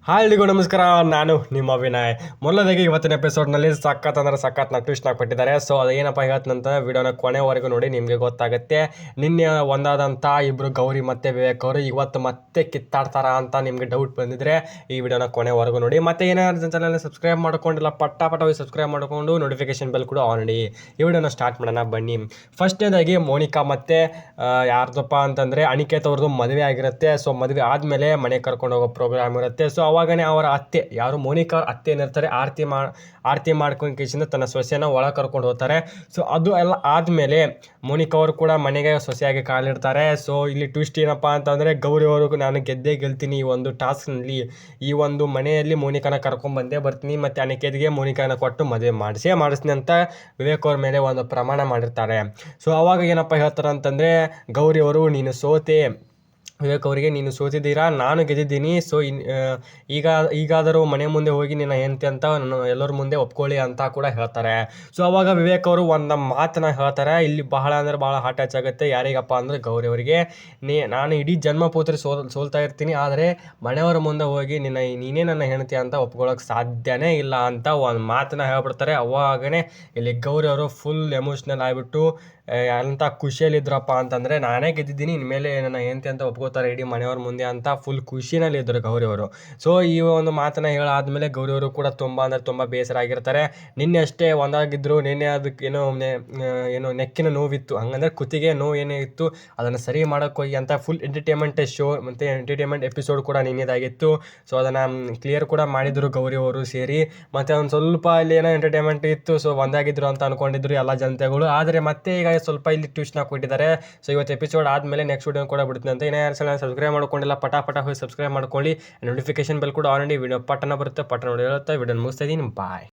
Hi ನಮಸ್ಕಾರ. ನಾನು ನಿಮ್ಮ ಅವಿನಾಯ್. ಮೊದಲದಾಗಿ ಇವತ್ತಿನ ಎಪಿಸೋಡ್ನಲ್ಲಿ ಸಖತ್ ಅಂದರೆ ಸಖತ್ ಟ್ವಿಸ್ಟ್ ಕೊಟ್ಟಿದ್ದಾರೆ. ಸೊ ಅದೇನಪ್ಪ ಇವತ್ತಿನಂತ ವಿಡಿಯೋನ ಕೊನೆವರೆಗೂ ನೋಡಿ, ನಿಮಗೆ ಗೊತ್ತಾಗುತ್ತೆ. ನಿನ್ನೆ ಒಂದಾದಂಥ ಇಬ್ಬರು ಗೌರಿ ಮತ್ತು ವಿವೇಕ್ ಅವರು ಇವತ್ತು ಮತ್ತೆ ಕಿತ್ತಾಡ್ತಾರ ಅಂತ ನಿಮಗೆ ಡೌಟ್ ಬಂದಿದ್ರೆ ಈ ವಿಡಿಯೋನ ಕೊನೆವರೆಗೂ ನೋಡಿ. ಮತ್ತು ಏನಾದ್ರು ಚಾನಲ್ನ ಸಬ್ಸ್ಕ್ರೈಬ್ ಮಾಡ್ಕೊಂಡಿಲ್ಲ ಪಟ್ಟಾಪಟವಾಗಿ ಸಬ್ಸ್ಕ್ರೈಬ್ ಮಾಡಿಕೊಂಡು ನೋಟಿಫಿಕೇಶನ್ ಬೆಲ್ ಕೂಡ ಆನ್ ಮಾಡಿ. ಈ ವಿಡಿಯೋನ ಸ್ಟಾರ್ಟ್ ಮಾಡೋಣ ಬನ್ನಿ. ಫಸ್ಟ್ನೇದಾಗಿ ಮೋನಿಕಾ ಮತ್ತು ಯಾರ್ದಪ್ಪ ಅಂತಂದರೆ ಅನಿಕೇತ್ ಅವ್ರದ್ದು ಮದುವೆ ಆಗಿರುತ್ತೆ. ಸೊ ಮದುವೆ ಆದಮೇಲೆ ಮನೆಗೆ ಕರ್ಕೊಂಡು ಹೋಗೋ ಪ್ರೋಗ್ರಾಮ್ ಇರುತ್ತೆ. ಸೊ ಅವಾಗನೇ ಅವರ ಅತ್ತೆ, ಯಾರು ಮೋನಿಕಾ ಅವ್ರ ಅತ್ತೆ ಏನಿರ್ತಾರೆ, ಆರತಿ ಮಾಡ್ಕೊಂಡು ಕೇಸಿಂದ ತನ್ನ ಸೊಸೆನ ಒಳಗೆ ಕರ್ಕೊಂಡು ಹೋಗ್ತಾರೆ. ಸೊ ಅದು ಎಲ್ಲ ಆದಮೇಲೆ ಮೋನಿಕಾ ಅವರು ಕೂಡ ಮನೆಗೆ ಸೊಸೆಯಾಗಿ ಕಾಲಿಡ್ತಾರೆ. ಸೊ ಇಲ್ಲಿ ಟ್ವಿಸ್ಟ್ ಏನಪ್ಪ ಅಂತಂದರೆ, ಗೌರಿ ಅವರು ನಾನು ಗೆದ್ದೇ ಗೆಲ್ತೀನಿ ಈ ಒಂದು ಟಾಸ್ಕ್ನಲ್ಲಿ, ಈ ಒಂದು ಮನೆಯಲ್ಲಿ ಮೋನಿಕಾನ ಕರ್ಕೊಂಡ್ಬಂದೇ ಬರ್ತೀನಿ, ಮತ್ತು ಅನಿಕೇತ್ಗೆ ಮೋನಿಕಾನ ಕೊಟ್ಟು ಮದುವೆ ಮಾಡಿಸ್ತೀನಿ ಅಂತ ವಿವೇಕ್ ಅವ್ರ ಮೇಲೆ ಒಂದು ಪ್ರಮಾಣ ಮಾಡಿರ್ತಾರೆ. ಸೊ ಅವಾಗ ಏನಪ್ಪ ಹೇಳ್ತಾರೆ ಅಂತಂದರೆ, ಗೌರಿ ಅವರು ನೀನು ಸೋತೆ, ವಿವೇಕ್ ಅವರಿಗೆ ನೀನು ಸೋತಿದ್ದೀರಾ, ನಾನು ಗೆದ್ದಿದ್ದೀನಿ. ಸೊ ಈಗಾದರೂ ಮನೆ ಮುಂದೆ ಹೋಗಿ ನಿನ್ನ ಹೆಂಡತಿ ಅಂತ ಎಲ್ಲರ ಮುಂದೆ ಒಪ್ಕೊಳ್ಳಿ ಅಂತ ಕೂಡ ಹೇಳ್ತಾರೆ. ಸೊ ಅವಾಗ ವಿವೇಕ್ ಅವರು ಒಂದು ಮಾತನ್ನ ಹೇಳ್ತಾರೆ, ಇಲ್ಲಿ ಬಹಳ ಅಂದರೆ ಭಾಳ ಹಾರ್ಟ್ ಟಚ್ ಆಗುತ್ತೆ. ಯಾರಿಗಪ್ಪ ಅಂದರೆ ಗೌರಿ ಅವರಿಗೆ. ನಾನು ಇಡೀ ಜನ್ಮ ಪೂರ್ತಿ ಸೋಲ್ತಾ ಇರ್ತೀನಿ, ಆದರೆ ಮನೆಯವರ ಮುಂದೆ ಹೋಗಿ ನೀನೇ ನನ್ನ ಹೆಂಡತಿ ಅಂತ ಒಪ್ಕೊಳ್ಳೋಕೆ ಸಾಧ್ಯನೇ ಇಲ್ಲ ಅಂತ ಒಂದು ಮಾತನ್ನ ಹೇಳ್ಬಿಡ್ತಾರೆ. ಅವಾಗನೇ ಇಲ್ಲಿ ಗೌರಿ ಅವರು ಫುಲ್ ಎಮೋಷ್ನಲ್ ಆಗಿಬಿಟ್ಟು ಎಂಥ ಖುಷಿಯಲ್ಲಿದ್ದರಪ್ಪ ಅಂತಂದರೆ, ನಾನೇ ಗೆದ್ದಿದ್ದೀನಿ, ಇನ್ಮೇಲೆ ನನ್ನ ಹೆಂಡತಿ ಅಂತ ಒಪ್ಕೋತಾರೆ ಇಡೀ ಮನೆಯವ್ರ ಮುಂದೆ ಅಂತ ಫುಲ್ ಖುಷಿನಲ್ಲಿದ್ದರು ಗೌರಿ ಅವರು. ಸೊ ಈ ಒಂದು ಮಾತನ್ನು ಹೇಳಾದ್ಮೇಲೆ ಗೌರಿ ಅವರು ಕೂಡ ತುಂಬ ಅಂದರೆ ತುಂಬ ಬೇಸರ ಆಗಿರ್ತಾರೆ. ನಿನ್ನೆ ಅಷ್ಟೇ ಒಂದಾಗಿದ್ದರು, ನಿನ್ನೆ ಅದಕ್ಕೆ ಏನೋ ನೆಕ್ಕಿನ ನೋವಿತ್ತು, ಹಂಗಂದ್ರೆ ಕುತ್ತಿಗೆ ನೋವು ಏನೇ ಇತ್ತು ಅದನ್ನು ಸರಿ ಮಾಡೋಕ್ಕೆ ಹೋಗಿ ಅಂತ ಫುಲ್ ಎಂಟರ್ಟೈನ್ಮೆಂಟ್ ಶೋ ಮತ್ತು ಎಂಟರ್ಟೈನ್ಮೆಂಟ್ ಎಪಿಸೋಡ್ ಕೂಡ ನಿನ್ನೆದಾಗಿತ್ತು. ಸೊ ಅದನ್ನು ಕ್ಲಿಯರ್ ಕೂಡ ಮಾಡಿದರು ಗೌರಿ ಅವರು ಸೇರಿ. ಮತ್ತು ಒಂದು ಸ್ವಲ್ಪ ಇಲ್ಲಿ ಏನೋ ಎಂಟರ್ಟೈನ್ಮೆಂಟ್ ಇತ್ತು. ಸೊ ಒಂದಾಗಿದ್ರು ಅಂತ ಅಂದ್ಕೊಂಡಿದ್ರು ಎಲ್ಲ ಜನತೆಗಳು, ಆದರೆ ಮತ್ತೆ ಈಗ ಸ್ವಲ್ಪ ಇಲ್ಲಿ ಟ್ವಿಸ್ಟ್ನ ಕೊಟ್ಟಿದ್ದಾರೆ. ಸೊ ಇವತ್ತು ಎಪಿಸೋಡ್ ಆದಮೇಲೆ ನೆಕ್ಸ್ಟ್ ವಿಡಿಯೋ ಕೂಡ ಬಿಡ್ತೀನಿ ಅಂತ. ಯಾರು ಸಬ್ಸ್ಕ್ರೈಬ್ ಮಾಡ್ಕೊಂಡಿಲ್ಲ ಪಟ ಹೋಗಿ ಸಬ್ಸ್ಕ್ರೈಬ್ ಮಾಡ್ಕೊಳ್ಳಿ. ನೋಟಿಫಿಕೇಶನ್ ಬೆಲ್ ಕೂಡ ಆಲ್ರೆಡಿ ವಿಡಿಯೋ ಪಟ್ಟಣ ಬರುತ್ತೆ, ಪಟ್ಟಣ ನೋಡಿ ಹೇಳುತ್ತೆ. ವಿಡಿಯೋ ಮುಗಿಸ್ತಾ ಇದ್ದೀನಿ. ಬಾಯ್.